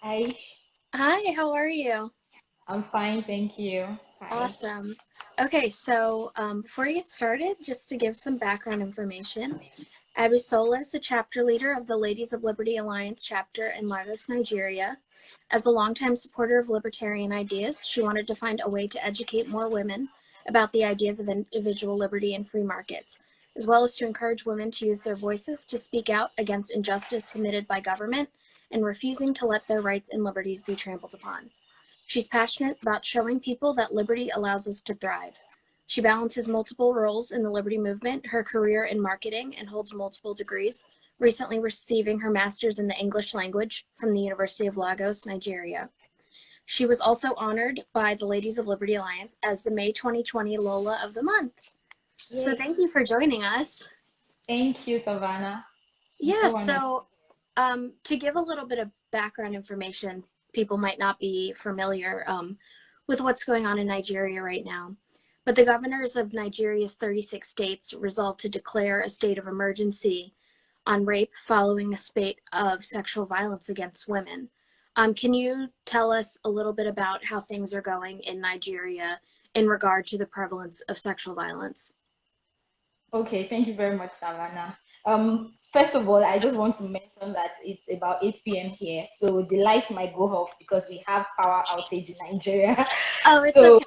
Hi, Hi, how are you? I'm fine, thank you. Hi. Awesome. Okay, so before we get started, just to give some background information, Abisola is the chapter leader of the Ladies of Liberty Alliance chapter in Lagos, Nigeria. As a longtime supporter of libertarian ideas, she wanted to find a way to educate more women about the ideas of individual liberty and free markets, as well as to encourage women to use their voices to speak out against injustice committed by government and refusing to let their rights and liberties be trampled upon. She's passionate about showing people that liberty allows us to thrive. She balances multiple roles in the liberty movement, her career in marketing, and holds multiple degrees, recently receiving her master's in the English language from the University of Lagos, Nigeria. She was also honored by the Ladies of Liberty Alliance as the May 2020 LOLA of the month. So Yay. thank you for joining us. Thank you, Savannah. I'm Yeah, so honored. so to give a little bit of background information, people might not be familiar with what's going on in Nigeria right now. But the governors of Nigeria's 36 states resolved to declare a state of emergency on rape following a spate of sexual violence against women. Can you tell us a little bit about how things are going in Nigeria in regard to the prevalence of sexual violence? Okay, thank you very much, Savannah. First of all, I just want to mention that it's about 8 p.m. here, so the lights might go off because we have power outage in Nigeria. Oh, it's So,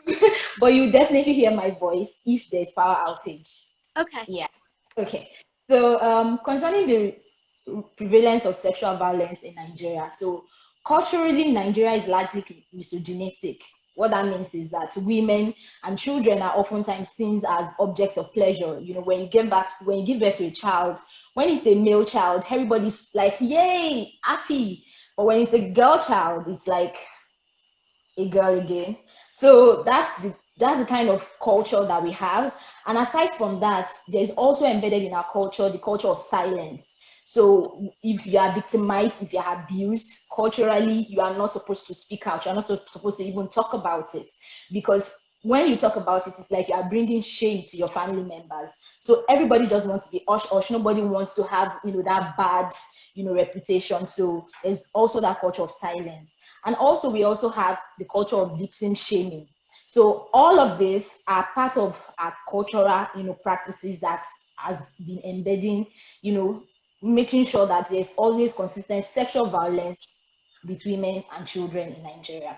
okay. but you definitely hear my voice if there's power outage. Okay. Yeah. Okay. So, concerning the prevalence of sexual violence in Nigeria, so culturally, Nigeria is largely misogynistic. What that means is that women and children are oftentimes seen as objects of pleasure. You know, when you give birth to a child, when it's a male child, everybody's like, "Yay, happy!" But when it's a girl child, it's like a girl again. So that's the kind of culture that we have. And aside from that, there's also embedded in our culture the culture of silence. So if you are victimized, if you are abused, culturally, you are not supposed to speak out. You're not supposed to even talk about it because when you talk about it, it's like you are bringing shame to your family members. So everybody just wants to be hush hush. Nobody wants to have that bad reputation. So there's also that culture of silence. And also, we also have the culture of victim shaming. So all of these are part of our cultural, practices that has been embedding, you know, making sure that there's always consistent sexual violence between men and children in Nigeria.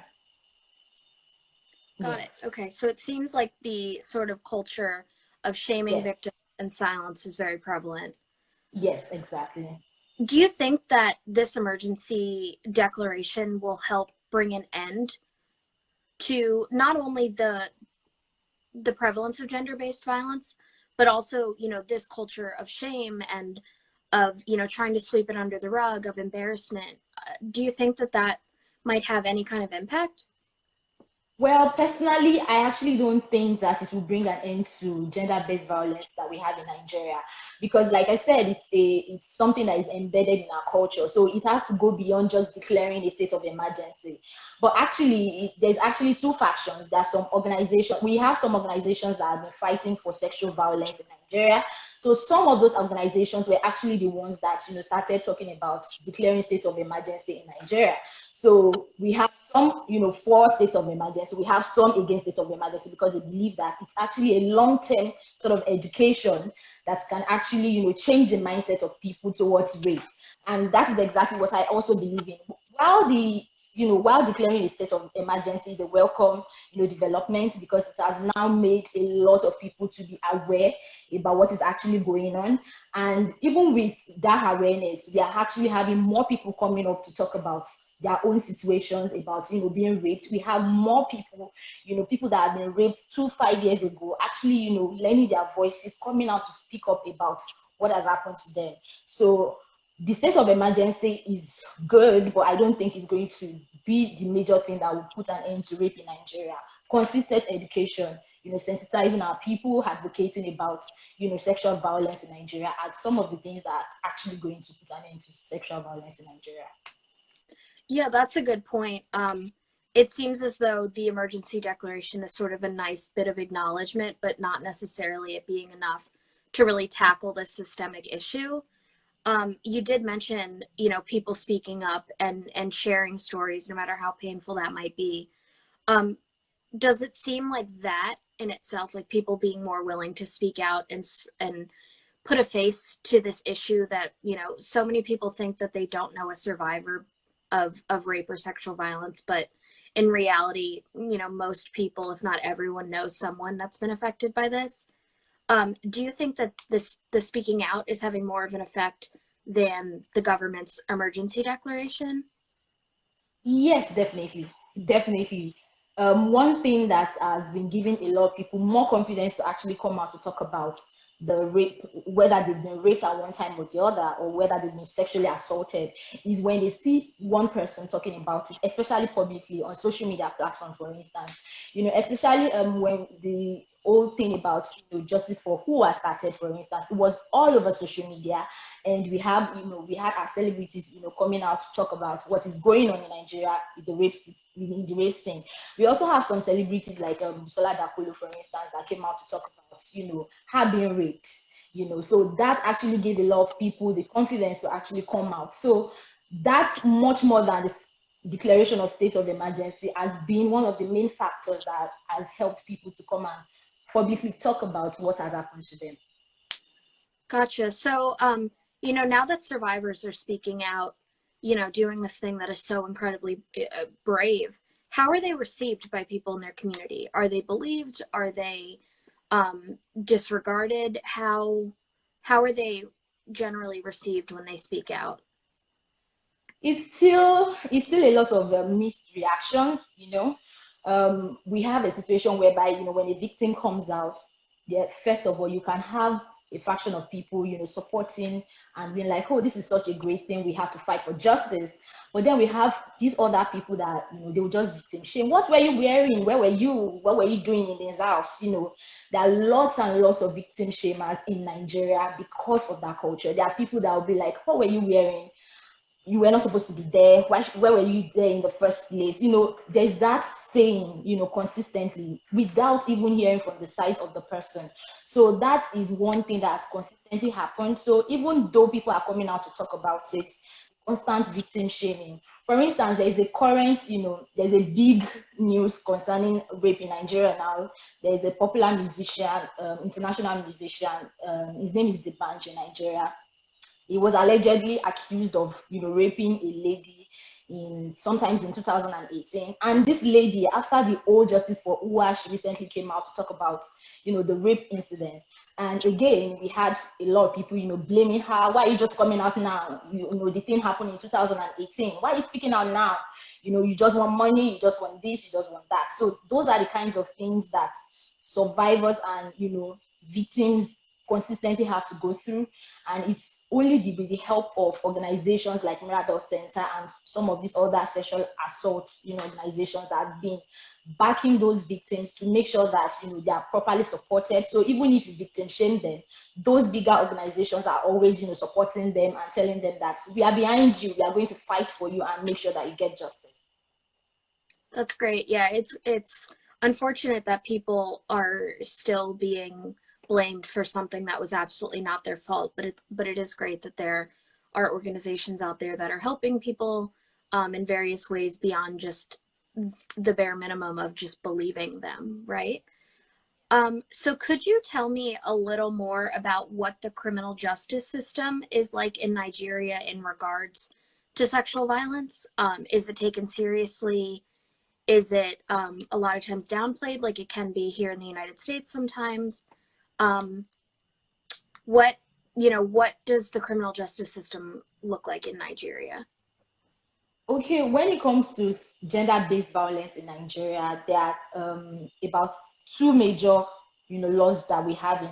Got it. Yes, Okay. So it seems like the sort of culture of shaming yes, victims and silence is very prevalent. yes, exactly. Do you think that this emergency declaration will help bring an end to not only the prevalence of gender-based violence, but also, this culture of shame and of, trying to sweep it under the rug, of embarrassment? Do you think that that might have any kind of impact? Well, personally, I actually don't think that it will bring an end to gender-based violence that we have in Nigeria, because, like I said, it's something that is embedded in our culture. So it has to go beyond just declaring a state of emergency. But actually, there's actually two factions. There's some organizations. We have some organizations that have been fighting for sexual violence in Nigeria. So some of those organizations were actually the ones that started talking about declaring state of emergency in Nigeria. So we have some, for state of emergency. We have some against state of emergency because they believe that it's actually a long-term sort of education that can actually, change the mindset of people towards rape. And that is exactly what I also believe in. While declaring a state of emergency is a welcome, development because it has now made a lot of people to be aware about what is actually going on. And even with that awareness, we are actually having more people coming up to talk about their own situations about being raped. We have more people, people that have been raped 2 5 years ago, actually lending their voices, coming out to speak up about what has happened to them. So the state of emergency is good, but I don't think it's going to be the major thing that will put an end to rape in Nigeria. Consistent education, sensitizing our people, advocating about sexual violence in Nigeria are some of the things that are actually going to put an end to sexual violence in Nigeria. Yeah, that's a good point. It seems as though the emergency declaration is sort of a nice bit of acknowledgement, but not necessarily it being enough to really tackle this systemic issue. You did mention, people speaking up and sharing stories, no matter how painful that might be. Um, does it seem like that in itself, like people being more willing to speak out and put a face to this issue that, so many people think that they don't know a survivor of rape or sexual violence, but in reality, most people, if not everyone, knows someone that's been affected by this. Do you think that the speaking out is having more of an effect than the government's emergency declaration? Yes, definitely. Definitely. One thing that has been giving a lot of people more confidence to actually come out to talk about the rape, whether they've been raped at one time or the other, or whether they've been sexually assaulted, is when they see one person talking about it, especially publicly on social media platforms, for instance. Especially when the whole thing about justice for who has started, for instance, it was all over social media, and we had our celebrities coming out to talk about what is going on in Nigeria with the rape scene. We also have some celebrities like Abisola Olaiya, for instance, that came out to talk about her being raped. So that actually gave a lot of people the confidence to actually come out. So that's much more than this declaration of state of emergency has been one of the main factors that has helped people to come and publicly talk about what has happened to them. Gotcha. So, now that survivors are speaking out, doing this thing that is so incredibly brave, how are they received by people in their community? Are they believed? Are they disregarded? How are they generally received when they speak out? It's still a lot of mixed reactions. We have a situation whereby when a victim comes out, first of all, you can have a faction of people supporting and being like, oh, this is such a great thing, we have to fight for justice. But then we have these other people that they will just victim shame. What were you wearing? Where were you? What were you doing in this house? There are lots and lots of victim shamers in Nigeria because of that culture. There are people that will be like, what were you wearing? You were not supposed to be there. Where were you there in the first place? There's that saying, consistently without even hearing from the side of the person. So that is one thing that has consistently happened. So even though people are coming out to talk about it, constant victim shaming. For instance, there's a big news concerning rape in Nigeria now. There's a popular musician, international musician, his name is Debanj in Nigeria. He was allegedly accused of raping a lady sometimes in 2018. And this lady, after the old justice for Uwa, she recently came out to talk about the rape incident. And again, we had a lot of people blaming her. Why are you just coming out now? The thing happened in 2018. Why are you speaking out now? You just want money, you just want this, you just want that. So those are the kinds of things that survivors and victims consistently have to go through. And it's only with the help of organizations like Marital Center and some of these other sexual assault organizations that have been backing those victims to make sure that they are properly supported. So even if you victim shame them, those bigger organizations are always supporting them and telling them that we are behind you, we are going to fight for you and make sure that you get justice. That's great. Yeah, it's unfortunate that people are still being blamed for something that was absolutely not their fault, but it is great that there are organizations out there that are helping people in various ways beyond just the bare minimum of just believing them, right? So could you tell me a little more about what the criminal justice system is like in Nigeria in regards to sexual violence? Is it taken seriously? Is it a lot of times downplayed, like it can be here in the United States sometimes? Um, what does the criminal justice system look like in Nigeria? Okay, when it comes to gender-based violence in Nigeria, there are about two major, laws that we have in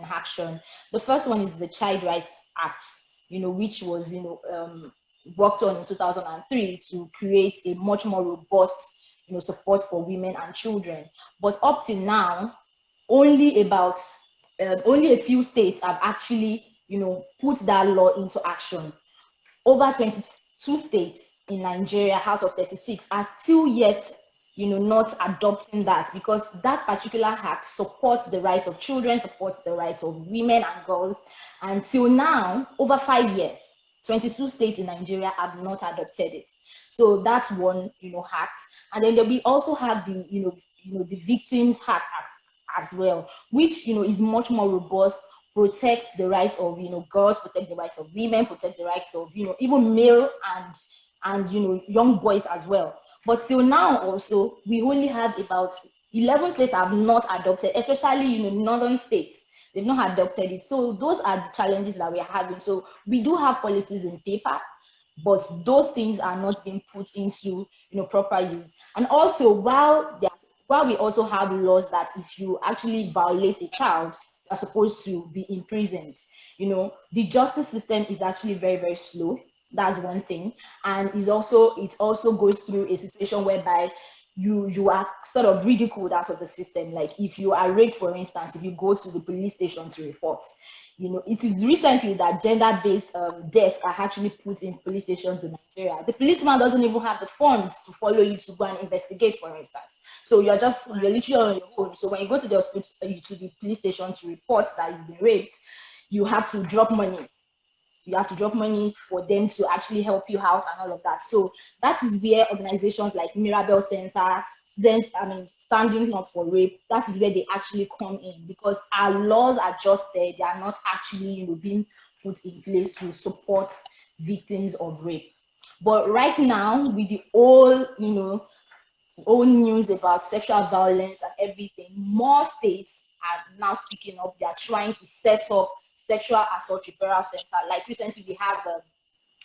action. The first one is the Child Rights Act, which was, worked on in 2003 to create a much more robust, support for women and children. But up till now, only a few states have actually, put that law into action. Over 22 states in Nigeria out of 36 are still yet, not adopting that, because that particular act supports the rights of children, supports the rights of women and girls. Until now, over 5 years, 22 states in Nigeria have not adopted it. So that's one, act. And then we also have the, the Victims Act as well, which, is much more robust, protects the rights of, girls, protect the rights of women, protect the rights of, even male and young boys as well. But till now also, we only have about 11 states have not adopted, especially, northern states. They've not adopted it. So those are the challenges that we are having. So we do have policies in paper, but those things are not being put into, proper use. And also, while we also have laws that if you actually violate a child, you are supposed to be imprisoned. The justice system is actually very, very slow. That's one thing. And it also goes through a situation whereby you are sort of ridiculed out of the system. Like if you are raped, for instance, if you go to the police station to report, it is recently that gender-based desks are actually put in police stations in Nigeria. The policeman doesn't even have the funds to follow you to go and investigate, for instance. So you're literally on your own. So when you go to the hospital, to the police station to report that you've been raped, you have to drop money. You have to drop money for them to actually help you out and all of that. So that is where organizations like Mirabel Center, Standing Up for Rape, that is where they actually come in, because our laws are just there. They are not actually, being put in place to support victims of rape. But right now, with the whole, old news about sexual violence and everything, more states are now speaking up. They are trying to set up sexual assault referral center. Like recently, we have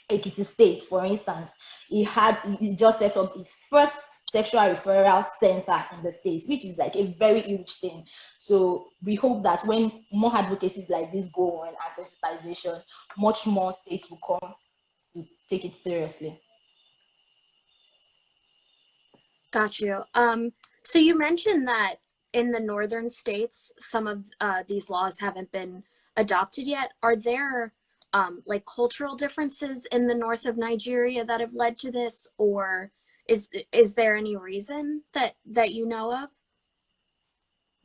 Ekiti State, for instance. It just set up its first sexual referral center in the states, which is like a very huge thing. So we hope that when more advocacies like this go on and sensitization, much more states will come to take it seriously. Got you. So you mentioned that in the northern states, some of these laws haven't been adopted yet. Are there like cultural differences in the north of Nigeria that have led to this, or is there any reason that you know of?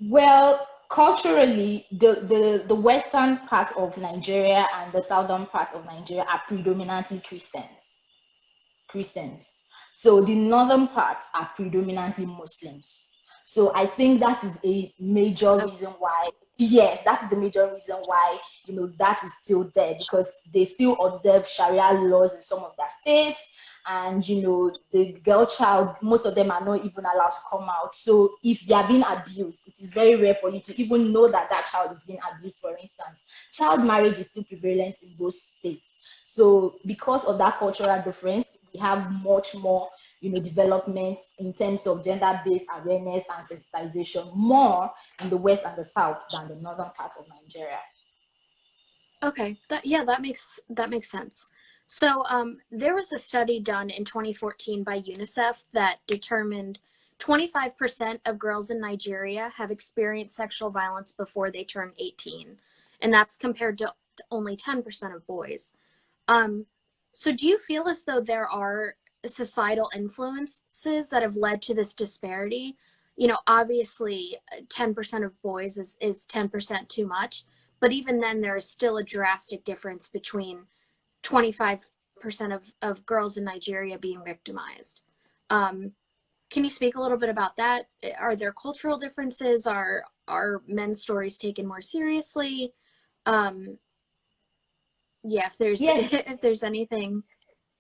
Well, culturally, the western part of Nigeria and the southern part of Nigeria are predominantly Christians. So the northern parts are predominantly Muslims. So I think that is a major reason why, yes, that is the major reason why, that is still there, because they still observe Sharia laws in some of their states. And, the girl child, most of them are not even allowed to come out. So if they are being abused, it is very rare for you to even know that that child is being abused, for instance. Child marriage is still prevalent in those states. So because of that cultural difference, we have much more, developments in terms of gender-based awareness and sensitization more in the west and the south than the northern part of Nigeria. Okay, that makes sense. So there was a study done in 2014 by UNICEF that determined 25% of girls in Nigeria have experienced sexual violence before they turn 18, and that's compared to only 10% of boys. So do you feel as though there are societal influences that have led to this disparity? Obviously 10% of boys is 10% too much, but even then there is still a drastic difference between 25% of girls in Nigeria being victimized. Can you speak a little bit about that? Are there cultural differences? Are men's stories taken more seriously? If there's Yes. if there's anything.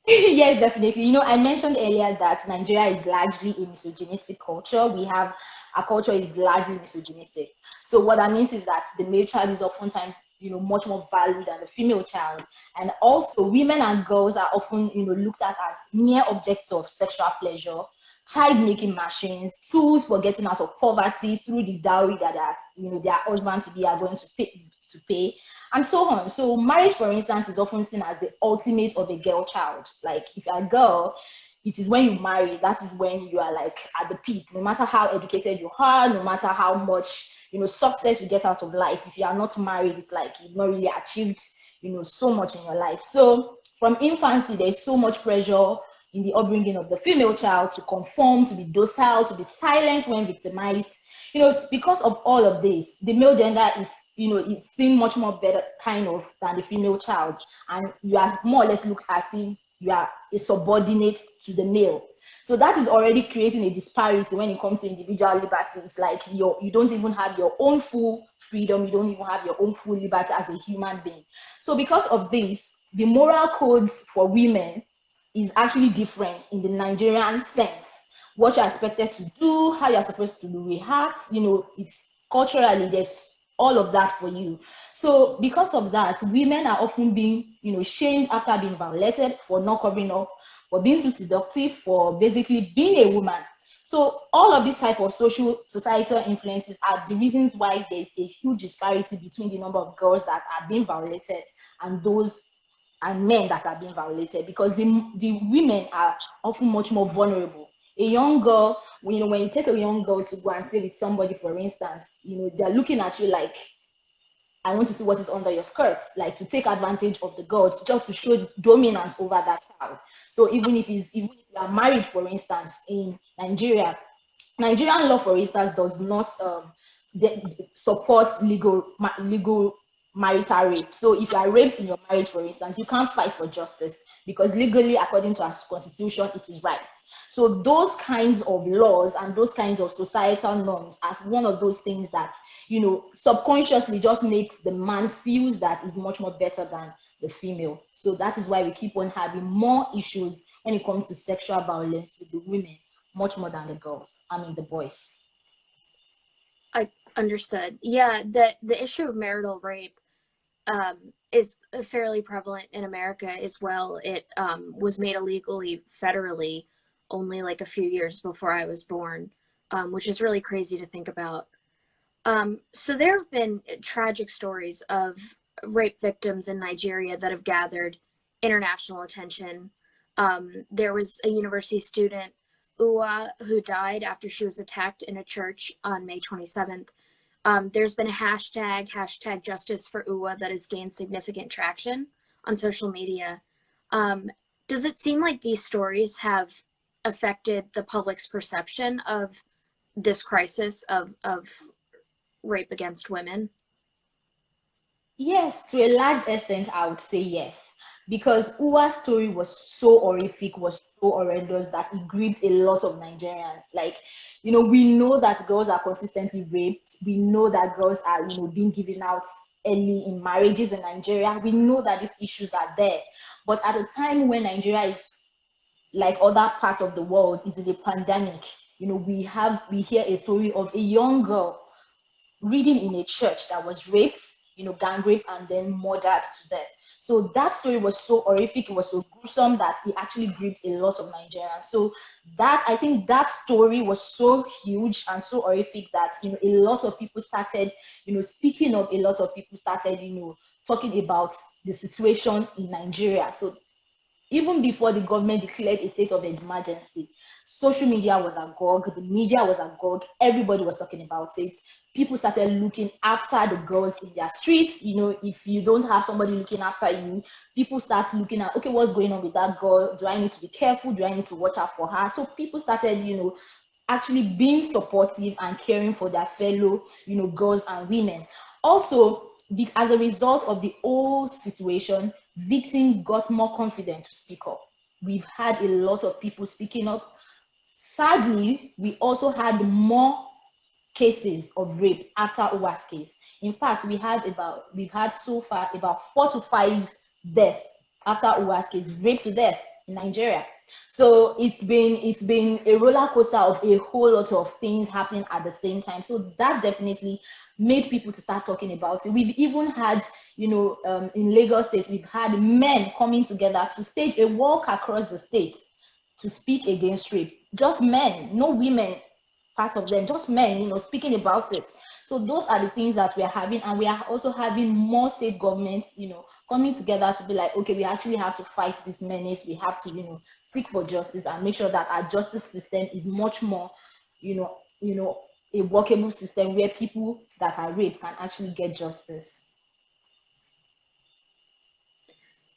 Yes, definitely. I mentioned earlier that Nigeria is largely a misogynistic culture. Our culture is largely misogynistic. So what that means is that the male child is oftentimes, much more valued than the female child. And also women and girls are often, looked at as mere objects of sexual pleasure, child-making machines, tools for getting out of poverty through the dowry that their husbands to be are going to pay, and so on. So marriage, for instance, is often seen as the ultimate of a girl child. Like if you're a girl, it is when you marry, that is when you are like at the peak. No matter how educated you are, no matter how much success you get out of life, if you are not married, it's like you've not really achieved so much in your life. So from infancy, there's so much pressure in the upbringing of the female child to conform, to be docile, to be silent when victimized. Because of all of this, the male gender is seen much more better kind of than the female child, and you are more or less looked as if you are a subordinate to the male. So that is already creating a disparity when it comes to individual liberty. It's like you don't even have your own full freedom, you don't even have your own full liberty as a human being. So because of this, the moral codes for women is actually different in the Nigerian sense. What you're expected to do, how you're supposed to react, it's culturally, there's all of that for you. So because of that, women are often being, shamed after being violated for not covering up, for being too seductive, for basically being a woman. So all of these type of societal influences are the reasons why there's a huge disparity between the number of girls that are being violated and men that are being violated, because the women are often much more vulnerable. A young girl, when you take a young girl to go and stay with somebody, for instance, they're looking at you like, I want to see what is under your skirts, like to take advantage of the girl, just to show dominance over that child. So even if you are married, for instance, in Nigerian law, for instance, does not support legal marital rape. So if you are raped in your marriage, for instance, you can't fight for justice, because legally, according to our constitution, it is right. So those kinds of laws and those kinds of societal norms are one of those things that, subconsciously just makes the man feels that is much more better than the female. So that is why we keep on having more issues when it comes to sexual violence with the women, much more than the boys. I understood. Yeah, the issue of marital rape is fairly prevalent in America as well. It was made illegally federally only like a few years before I was born, which is really crazy to think about. So there have been tragic stories of rape victims in Nigeria that have gathered international attention. There was a university student, Uwa, who died after she was attacked in a church on May 27th. There's been a hashtag justice for Uwa, that has gained significant traction on social media. Does it seem like these stories have affected the public's perception of this crisis of rape against women? Yes, to a large extent, I would say yes. Because Uwa's story was so horrific, was so horrendous that it grieved a lot of Nigerians. Like, we know that girls are consistently raped. We know that girls are, being given out early in marriages in Nigeria. We know that these issues are there. But at a time when Nigeria is, like other parts of the world, is in a pandemic, we hear a story of a young girl reading in a church that was raped, gang raped, and then murdered to death. So that story was so horrific, it was so gruesome that it actually grieved a lot of Nigerians. So I think that story was so huge and so horrific that a lot of people started, speaking up. A lot of people started, talking about the situation in Nigeria. So even before the government declared a state of emergency, social media was agog, the media was agog, everybody was talking about it. People started looking after the girls in their streets. If you don't have somebody looking after you, people start looking at, okay, what's going on with that girl? Do I need to be careful? Do I need to watch out for her? So people started, actually being supportive and caring for their fellow, girls and women. Also, as a result of the whole situation, victims got more confident to speak up. We've had a lot of people speaking up. Sadly, we also had more cases of rape after Uwa's case. In fact, we've had so far about 4 to 5 deaths after Uwa's case, rape to death in Nigeria. So it's been a roller coaster of a whole lot of things happening at the same time. So that definitely made people to start talking about it. We've even had, in Lagos State, we've had men coming together to stage a walk across the state to speak against rape. Just men, no women part of them, just men, speaking about it. So those are the things that we are having, and we are also having more state governments, coming together to be like, okay, we actually have to fight this menace. We have to, seek for justice and make sure that our justice system is much more, a workable system where people that are raped can actually get justice.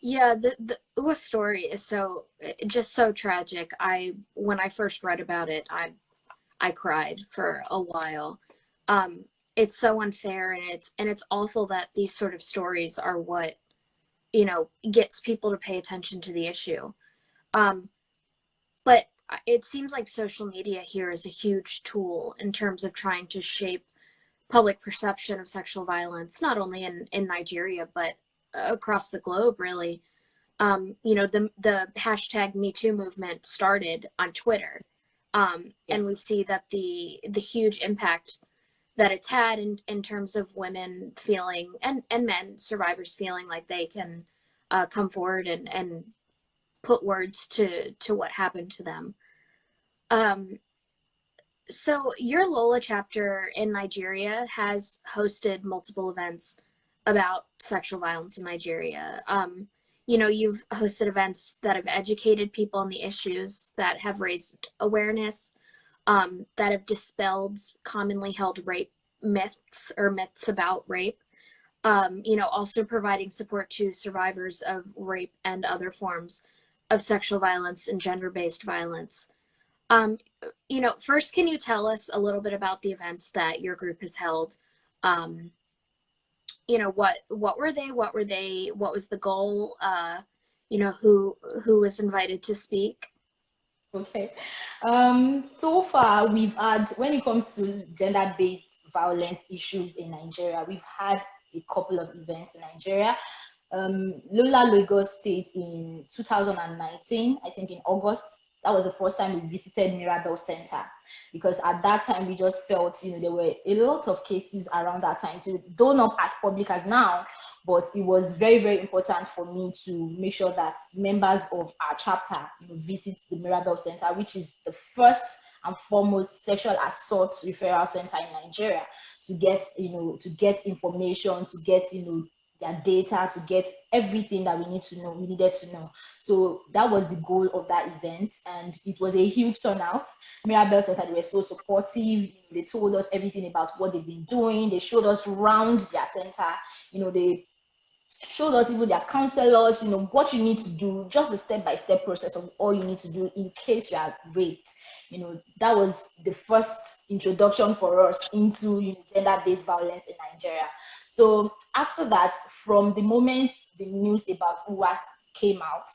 Yeah, the UA story is just so tragic. When I first read about it, I cried for a while. Um, it's so unfair, and it's awful that these sort of stories are what, gets people to pay attention to the issue. Um, but it seems like social media here is a huge tool in terms of trying to shape public perception of sexual violence, not only in Nigeria, but across the globe, really. The hashtag Me Too movement started on Twitter. And Yes. we see that the huge impact that it's had in terms of women feeling, and men survivors feeling like they can come forward and put words to what happened to them. Um, so your LOLA chapter in Nigeria has hosted multiple events about sexual violence in Nigeria. You've hosted events that have educated people on the issues, that have raised awareness, that have dispelled commonly held rape myths or myths about rape. Also providing support to survivors of rape and other forms of sexual violence and gender-based violence. Um, First, can you tell us a little bit about the events that your group has held? Um, what were they? What were they? What was the goal? Who was invited to speak? Okay. So far, we've had, when it comes to gender-based violence issues in Nigeria, we've had a couple of events in Nigeria. LOLA Lagos State in 2019, I think in August, that was the first time we visited Mirabel Center, because at that time we just felt, there were a lot of cases around that time too, though not as public as now, but it was very, very important for me to make sure that members of our chapter, visit the Mirabel Center, which is the first and foremost sexual assault referral center in Nigeria, to get, to get information, to get, their data, to get everything that we needed to know. So that was the goal of that event, and it was a huge turnout. Mirabel Center, they were so supportive. They told us everything about what they've been doing. They showed us around their center. They showed us even their counselors, what you need to do, just the step-by-step process of all you need to do in case you are raped. That was the first introduction for us into, gender-based violence in Nigeria. So after that, from the moment the news about UWA came out,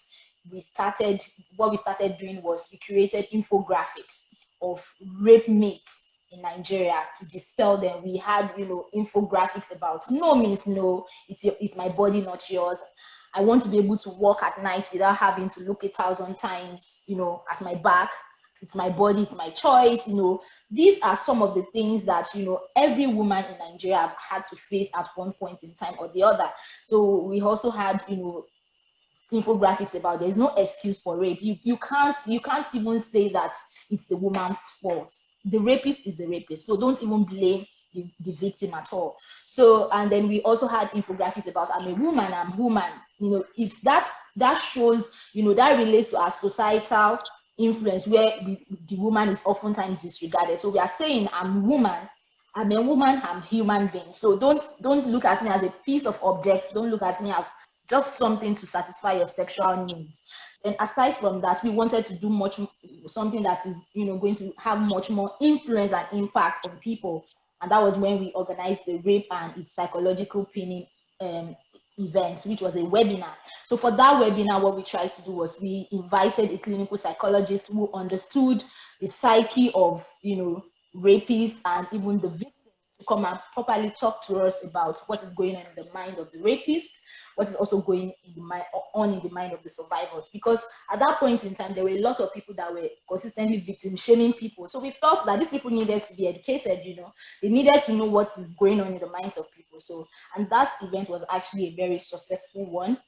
what we started doing was we created infographics of rape myths in Nigeria to dispel them. We had, infographics about no means no, it's my body, not yours. I want to be able to walk at night without having to look 1,000 times, at my back. It's my body, it's my choice. These are some of the things that, every woman in Nigeria had to face at one point in time or the other. So we also had, infographics about there's no excuse for rape. You can't even say that it's the woman's fault. The rapist is the rapist, so don't even blame the victim at all. So, and then we also had infographics about I'm a woman, I'm human. It's that shows, that relates to our societal influence where the woman is oftentimes disregarded. So we are saying I'm a woman, I'm human being. So don't look at me as a piece of object. Don't look at me as just something to satisfy your sexual needs. Then aside from that, we wanted to do something that is, going to have much more influence and impact on people. And that was when we organized the rape and its psychological pinning um, event, which was a webinar. So for that webinar, what we tried to do was we invited a clinical psychologist who understood the psyche of, rapists and even the victims, to come and properly talk to us about what is going on in the mind of the rapist, what is also going in the mind of the survivors. Because at that point in time, there were a lot of people that were consistently victim shaming people. So we felt that these people needed to be educated, they needed to know what is going on in the minds of people. So, and that event was actually a very successful one.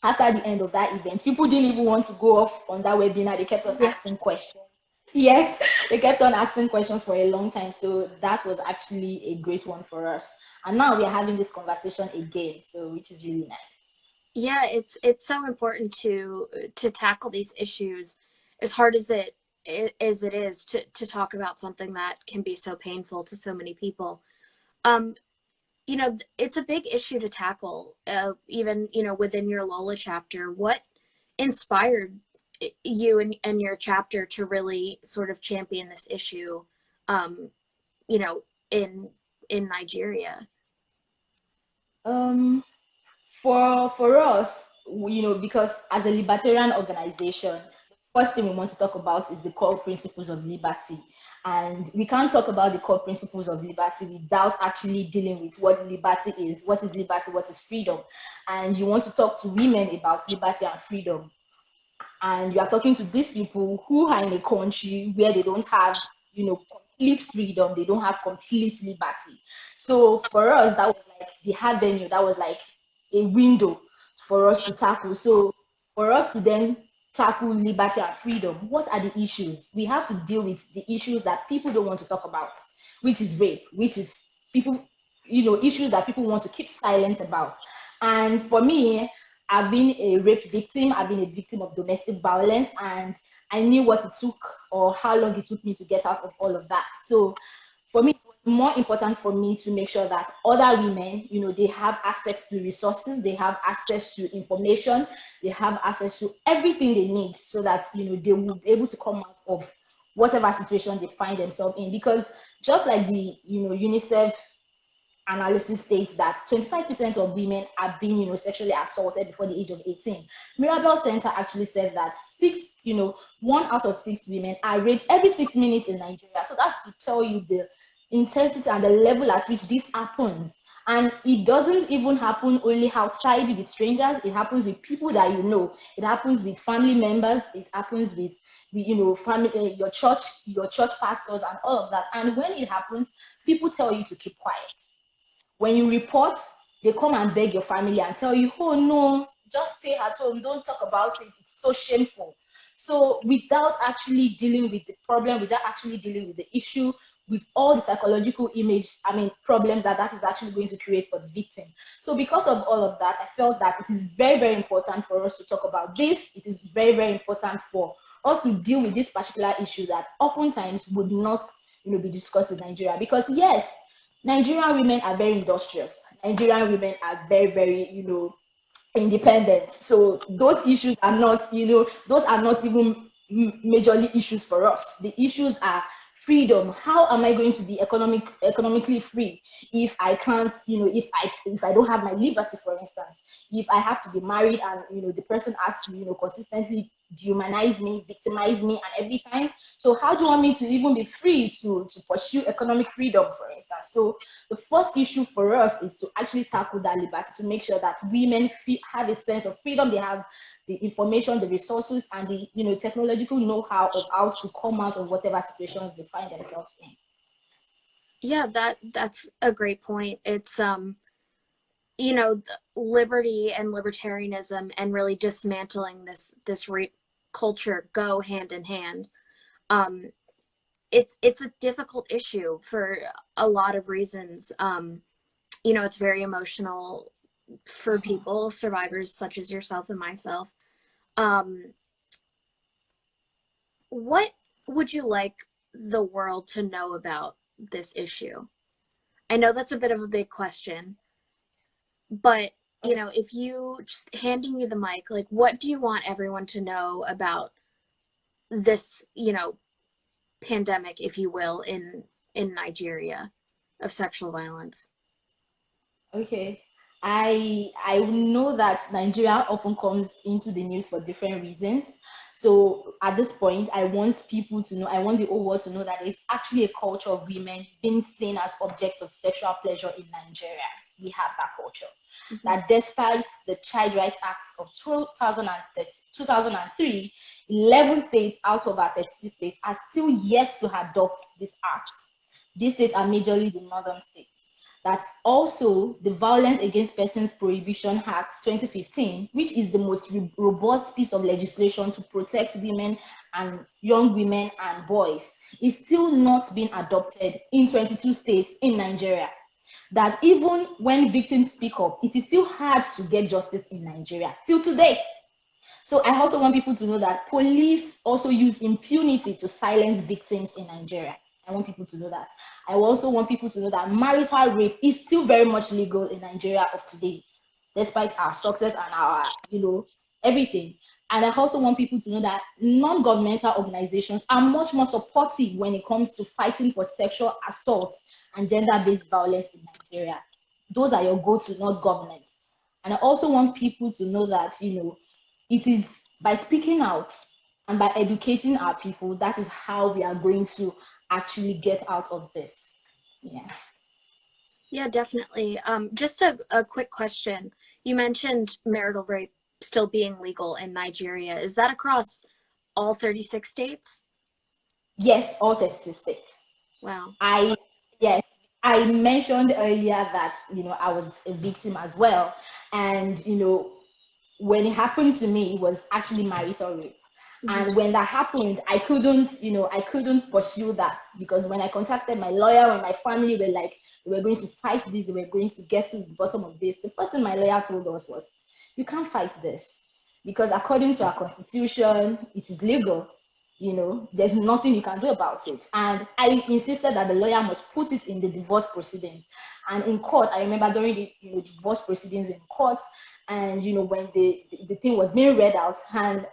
After the end of that event, people didn't even want to go off on that webinar. They kept on Yeah. asking questions. Yes, they kept on asking questions for a long time. So that was actually a great one for us. And now we are having this conversation again, so which is really nice. Yeah, it's so important to tackle these issues, as hard as it is to talk about something that can be so painful to so many people. Um, you know, it's a big issue to tackle, even, you know, within your LOLA chapter. What inspired you and your chapter to really sort of champion this issue, um, you know, in Nigeria? Um, for us, because as a libertarian organization, the first thing we want to talk about is the core principles of liberty. And we can't talk about the core principles of liberty without actually dealing with what liberty is. What is liberty? What is freedom? And you want to talk to women about liberty and freedom, and you are talking to these people who are in a country where they don't have, complete freedom, they don't have complete liberty. So for us, that was like the avenue, that was like a window for us to tackle. So for us to then tackle liberty and freedom, what are the issues? We have to deal with the issues that people don't want to talk about, which is rape, which is people, issues that people want to keep silent about. And for me, I've been a rape victim, I've been a victim of domestic violence, and I knew what it took or how long it took me to get out of all of that. So for me, it was more important for me to make sure that other women, they have access to resources, they have access to information, they have access to everything they need so that, they will be able to come out of whatever situation they find themselves in. Because just like the, UNICEF analysis states that 25% of women are being, sexually assaulted before the age of 18. Mirabel Center actually said that 1 out of 6 women are raped every 6 minutes in Nigeria. So that's to tell you the intensity and the level at which this happens. And it doesn't even happen only outside with strangers. It happens with people that you know. It happens with family members. It happens with family, your church pastors, and all of that. And when it happens, people tell you to keep quiet. When you report, they come and beg your family and tell you, oh no, just stay at home, don't talk about it, it's so shameful. So without actually dealing with the problem, without actually dealing with the issue, with all the psychological problem that is actually going to create for the victim. So because of all of that, I felt that it is very, very important for us to talk about this. It is very, very important for us to deal with this particular issue that oftentimes would not, be discussed in Nigeria. Because yes, Nigerian women are very industrious. Nigerian women are very, very, independent. So those issues are not, those are not even majorly issues for us. The issues are freedom. How am I going to be economically free if I can't, if I don't have my liberty, for instance? If I have to be married and the person has to, consistently dehumanize me, victimize me, and every time. So how do you want me to even be free to pursue economic freedom, for instance? So the first issue for us is to actually tackle that liberty, to make sure that women have a sense of freedom. They have the information, the resources, and the technological know-how of how to come out of whatever situations they find themselves in. Yeah, that's a great point. It's liberty and libertarianism and really dismantling this rape culture go hand in hand. It's a difficult issue for a lot of reasons. It's very emotional for people, survivors such as yourself and myself. What would you like the world to know about this issue? I know that's a bit of a big question, but if you just handing me the mic, like, what do you want everyone to know about this, pandemic, if you will, in Nigeria of sexual violence? Okay. I know that Nigeria often comes into the news for different reasons. So at this point, I want people to know, I want the whole world to know that there's actually a culture of women being seen as objects of sexual pleasure in Nigeria. We have that culture. Mm-hmm. That despite the Child Rights Act of 2003, 11 states out of our 36 states are still yet to adopt this act. These states are majorly the northern states. That's also the Violence Against Persons Prohibition Act 2015, which is the most robust piece of legislation to protect women and young women and boys. It's still not been adopted in 22 states in Nigeria. That even when victims speak up, it is still hard to get justice in Nigeria till today. So I also want people to know that police also use impunity to silence victims in Nigeria. I want people to know that. I also want people to know that marital rape is still very much legal in Nigeria of today, despite our success and our, everything. And I also want people to know that non-governmental organizations are much more supportive when it comes to fighting for sexual assault and gender-based violence in Nigeria. Those are your go-to, not government. And I also want people to know that, it is by speaking out and by educating our people, that is how we are going to actually get out of this. Yeah. Yeah, definitely. Just a quick question. You mentioned marital rape still being legal in Nigeria. Is that across all 36 states? Yes, all 36 states. Wow. I yes, I mentioned earlier that I was a victim as well, and when it happened to me, it was actually marital rape. And when that happened, I couldn't pursue that, because when I contacted my lawyer, when my family were like, they were going to fight this, they were going to get to the bottom of this, the first thing my lawyer told us was, you can't fight this, because according to our constitution, it is legal. There's nothing you can do about it. And I insisted that the lawyer must put it in the divorce proceedings. And in court, I remember during the divorce proceedings in court, and when the thing was being read out, and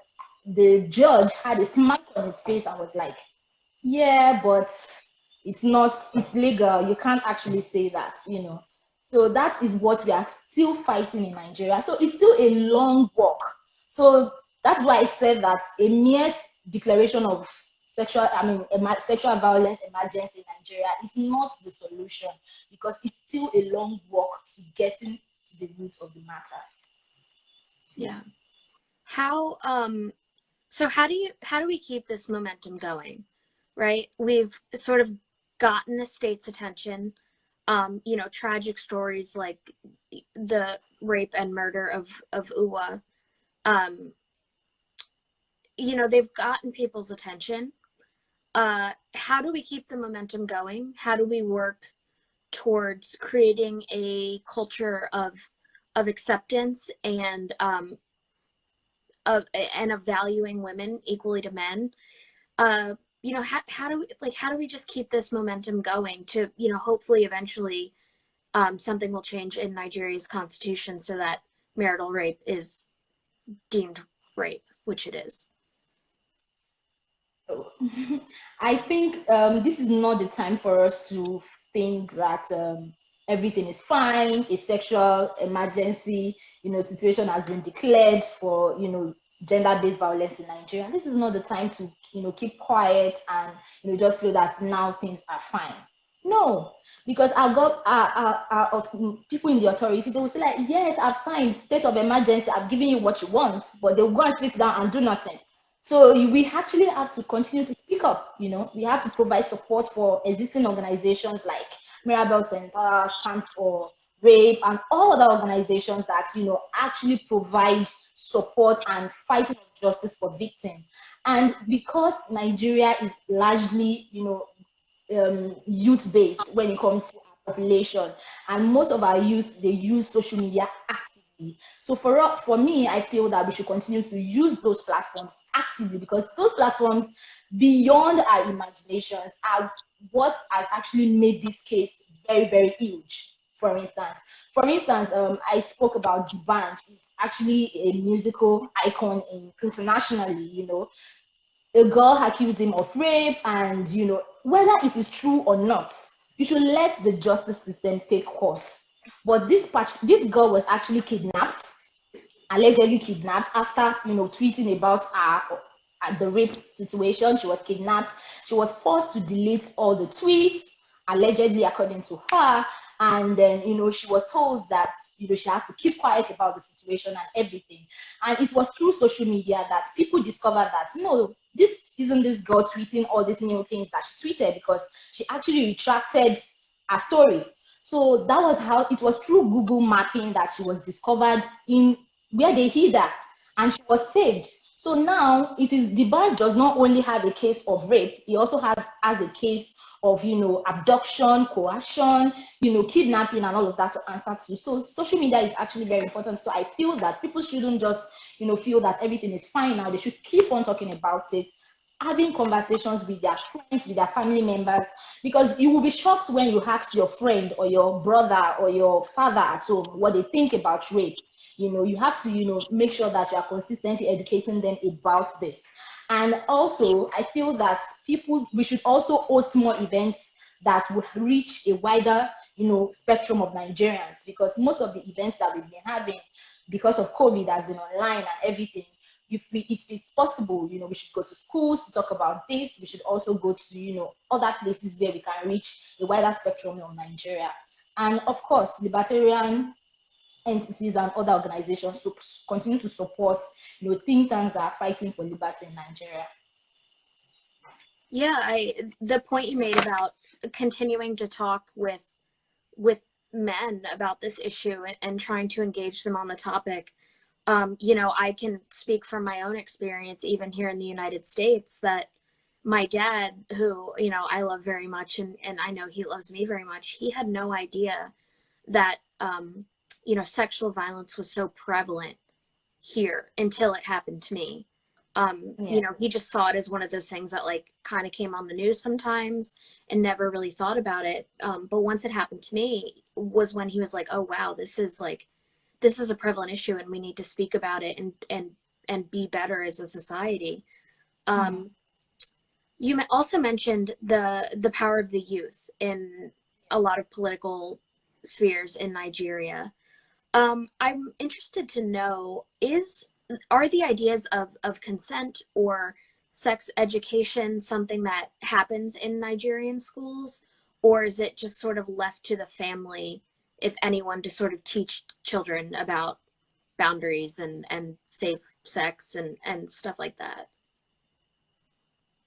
the judge had a smirk on his face and was like, yeah, but it's legal, you can't actually say that. So that is what we are still fighting in Nigeria. So it's still a long walk. So that's why I said that a mere declaration of sexual violence emergency in Nigeria is not the solution, because it's still a long walk to getting to the root of the matter. Yeah. So how do we keep this momentum going? Right? We've sort of gotten the state's attention. Tragic stories like the rape and murder of Uwa. They've gotten people's attention. How do we keep the momentum going? How do we work towards creating a culture of acceptance and of valuing women equally to men? How do we just keep this momentum going to, hopefully eventually something will change in Nigeria's constitution so that marital rape is deemed rape, which it is. I think this is not the time for us to think that everything is fine. A sexual emergency, situation has been declared for, gender-based violence in Nigeria. This is not the time to, keep quiet and, just feel that now things are fine. No, because our people in the authority, they will say like, yes, I've signed state of emergency, I've given you what you want, but they'll go and sit down and do nothing. So we actually have to continue to speak up. We have to provide support for existing organizations like Mirabel Center, Stand for Rape, and all other organizations that actually provide support and fighting for justice for victims. And because Nigeria is largely youth-based when it comes to our population, and most of our youth, they use social media actively. So for me, I feel that we should continue to use those platforms actively, because those platforms, beyond our imaginations, are what has actually made this case very, very huge. For instance, I spoke about the band. It's actually a musical icon internationally. A girl accused him of rape, and whether it is true or not, you should let the justice system take course. But this girl was actually kidnapped, allegedly kidnapped, after tweeting about the rape situation. She was kidnapped. She was forced to delete all the tweets, allegedly, according to her. And then she was told that she has to keep quiet about the situation and everything. And it was through social media that people discovered that no, this isn't this girl tweeting all these new things that she tweeted, because she actually retracted her story. So that was how it was, through Google mapping, that she was discovered in where they hid her, and she was saved. So now the band does not only have a case of rape, it also has a case of abduction, coercion, kidnapping, and all of that to answer to. So social media is actually very important. So I feel that people shouldn't just feel that everything is fine now. They should keep on talking about it, having conversations with their friends, with their family members, because you will be shocked when you ask your friend or your brother or your father at home what they think about rape. You have to, make sure that you are consistently educating them about this. And also, I feel that we should also host more events that would reach a wider, spectrum of Nigerians, because most of the events that we've been having because of COVID has been online and everything. If it's possible, we should go to schools to talk about this. We should also go to, other places where we can reach a wider spectrum of Nigeria. And of course, libertarian entities and other organizations to continue to support, think tanks that are fighting for liberty in Nigeria. Yeah, the point you made about continuing to talk with men about this issue and trying to engage them on the topic. I can speak from my own experience, even here in the United States, that my dad, who, I love very much, and I know he loves me very much, he had no idea that, sexual violence was so prevalent here until it happened to me. He just saw it as one of those things that like kind of came on the news sometimes and never really thought about it. But once it happened to me was when he was like, oh, wow, this is a prevalent issue and we need to speak about it and be better as a society. You also mentioned the power of the youth in a lot of political spheres in Nigeria. I'm interested to know, are the ideas of consent or sex education something that happens in Nigerian schools, or is it just sort of left to the family, if anyone, to sort of teach children about boundaries and safe sex and stuff like that?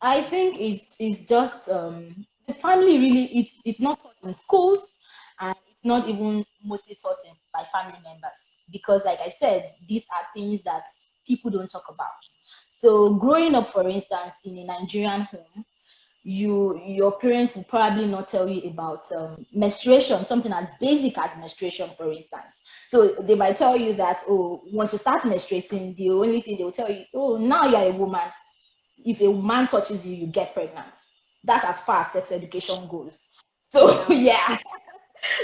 I think it's just the family really. It's not taught in schools, and it's not even mostly taught by family members, because, like I said, these are things that people don't talk about. So growing up, for instance, in a Nigerian home, your parents will probably not tell you about menstruation, something as basic as menstruation, for instance. So they might tell you that, oh, once you start menstruating, the only thing they will tell you, oh, now you're a woman. If a man touches you, you get pregnant. That's as far as sex education goes. So yeah.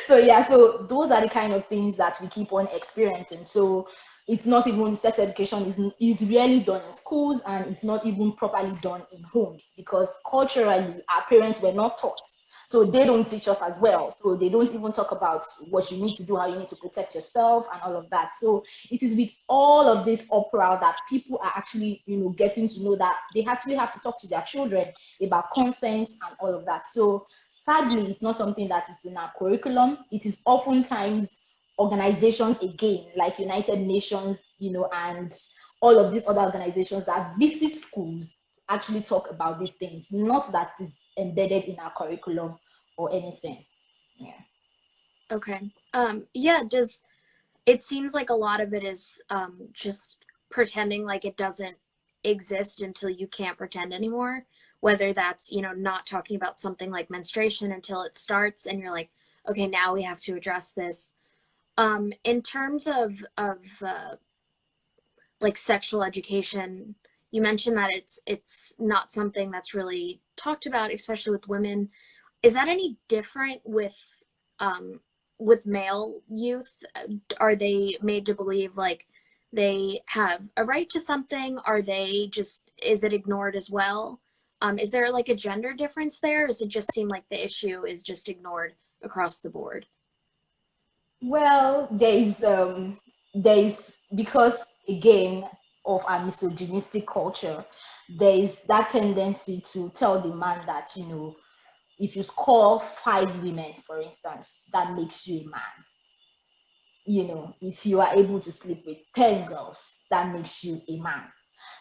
So those are the kind of things that we keep on experiencing. So it's not even, sex education is really done in schools, and it's not even properly done in homes, because culturally our parents were not taught. So they don't teach us as well. So they don't even talk about what you need to do, how you need to protect yourself and all of that. So it is with all of this uproar that people are actually, getting to know that they actually have to talk to their children about consent and all of that. So sadly, it's not something that is in our curriculum. It is oftentimes organizations, again, like United Nations, and all of these other organizations that visit schools actually talk about these things, not that is embedded in our curriculum or anything. Yeah. Okay. Yeah, it seems like a lot of it is just pretending like it doesn't exist until you can't pretend anymore. Whether that's, not talking about something like menstruation until it starts and you're like, okay, now we have to address this. In terms of like sexual education, you mentioned that it's not something that's really talked about, especially with women. Is that any different with male youth? Are they made to believe like they have a right to something? Is it ignored as well? Is there like a gender difference there? Or does it just seem like the issue is just ignored across the board? Well, there is because, again, of our misogynistic culture, there is that tendency to tell the man that, if you score 5 women, for instance, that makes you a man. If you are able to sleep with 10 girls, that makes you a man.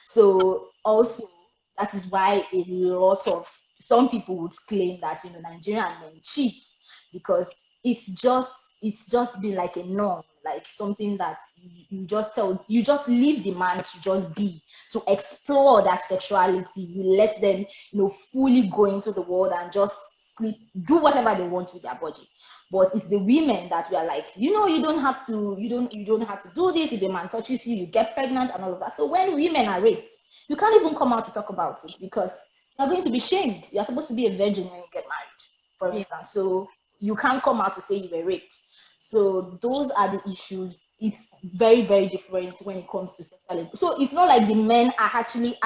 So also, that is why a lot of some people would claim that, Nigerian men cheat, because it's just been like a norm, like something that you just leave the man to just be, to explore that sexuality. You let them, fully go into the world and just sleep, do whatever they want with their body. But it's the women that we are like, you don't have to do this. If a man touches you, you get pregnant and all of that. So when women are raped, you can't even come out to talk about it because you're going to be shamed. You're supposed to be a virgin when you get married, for Yeah. instance. So you can't come out to say you were raped. So those are the issues. It's very, very different when it comes to sexuality. So it's not like the men are actually,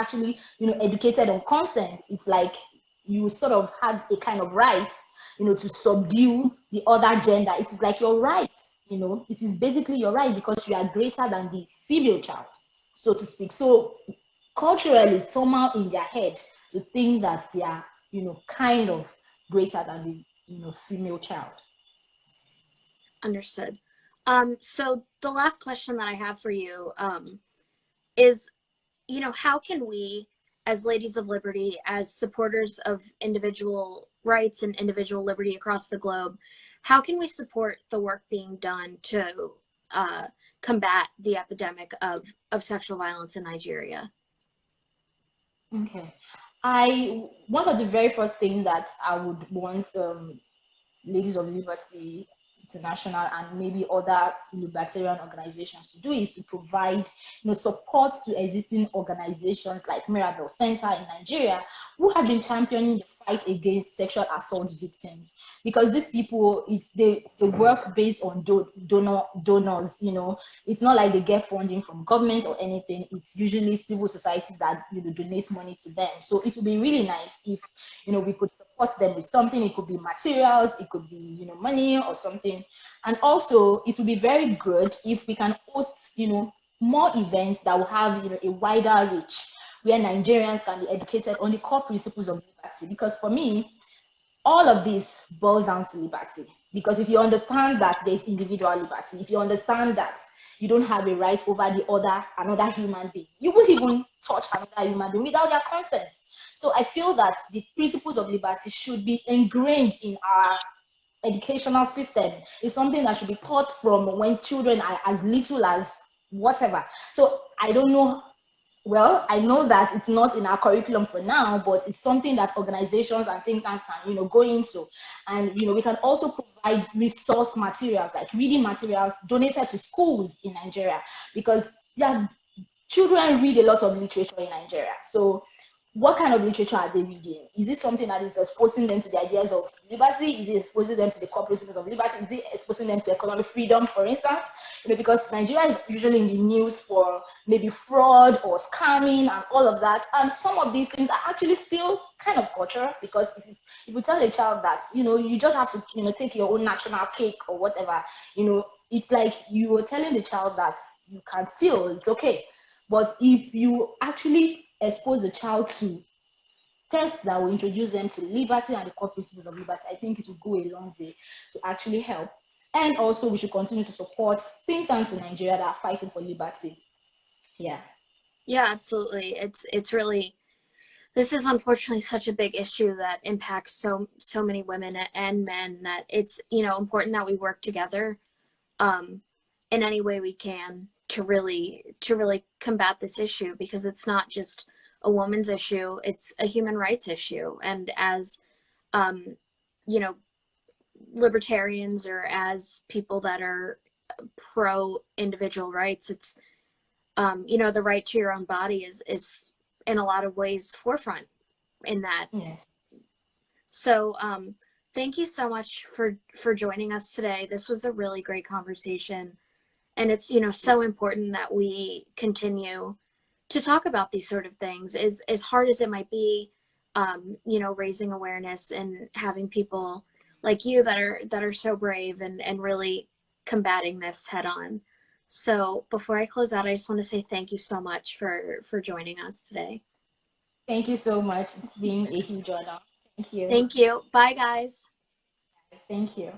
educated on consent. It's like you sort of have a kind of right, to subdue the other gender. It is like your right, it is basically your right because you are greater than the female child, so to speak. So culturally, somehow in their head to think that they are, kind of greater than the, female child. Understood. So the last question that I have for you is, how can we, as Ladies of Liberty, as supporters of individual rights and individual liberty across the globe, how can we support the work being done to combat the epidemic of sexual violence in Nigeria? Okay. One of the very first things that I would want Ladies of Liberty International and maybe other libertarian organizations to do is to provide, support to existing organizations like Mirabel Center in Nigeria, who have been championing the fight against sexual assault victims. Because these people, they work based on donors. It's not like they get funding from government or anything. It's usually civil societies that donate money to them. So it would be really nice if we could support them with something. It could be materials, it could be money or something. And also it would be very good if we can host more events that will have a wider reach, where Nigerians can be educated on the core principles of liberty. Because for me, all of this boils down to liberty. Because if you understand that there's individual liberty, if you understand that you don't have a right over another human being, you won't even touch another human being without their consent. So I feel that the principles of liberty should be ingrained in our educational system. It's something that should be taught from when children are as little as whatever. So I don't know. Well, I know that it's not in our curriculum for now, but it's something that organizations and think tanks can, go into. And, we can also provide resource materials, like reading materials donated to schools in Nigeria, because yeah, children read a lot of literature in Nigeria. So what kind of literature are they reading? Is it something that is exposing them to the ideas of liberty? Is it exposing them to the core principles of liberty? Is it exposing them to economic freedom, for instance? Because Nigeria is usually in the news for maybe fraud or scamming and all of that. And some of these things are actually still kind of cultural, because if you tell a child that, you just have to, take your own national cake or whatever, it's like you are telling the child that you can steal, it's okay. But if you actually expose the child to tests that will introduce them to liberty and the core principles of liberty, I think it will go a long way to actually help. And also, we should continue to support think tanks in Nigeria that are fighting for liberty. Yeah. Yeah, absolutely. It's really, this is unfortunately such a big issue that impacts so many women and men, that it's important that we work together in any way we can to really combat this issue, because it's not just a woman's issue, it's a human rights issue. And as libertarians, or as people that are pro individual rights, it's the right to your own body is in a lot of ways forefront in that. Yes. So thank you so much for joining us today. This was a really great conversation, and it's so important that we continue to talk about these sort of things, as hard as it might be. Raising awareness and having people like you that are so brave and really combating this head on. So before I close out, I just want to say thank you so much for joining us today. Thank you so much. It's been a huge honor. Thank you. Thank you. Bye, guys. Thank you.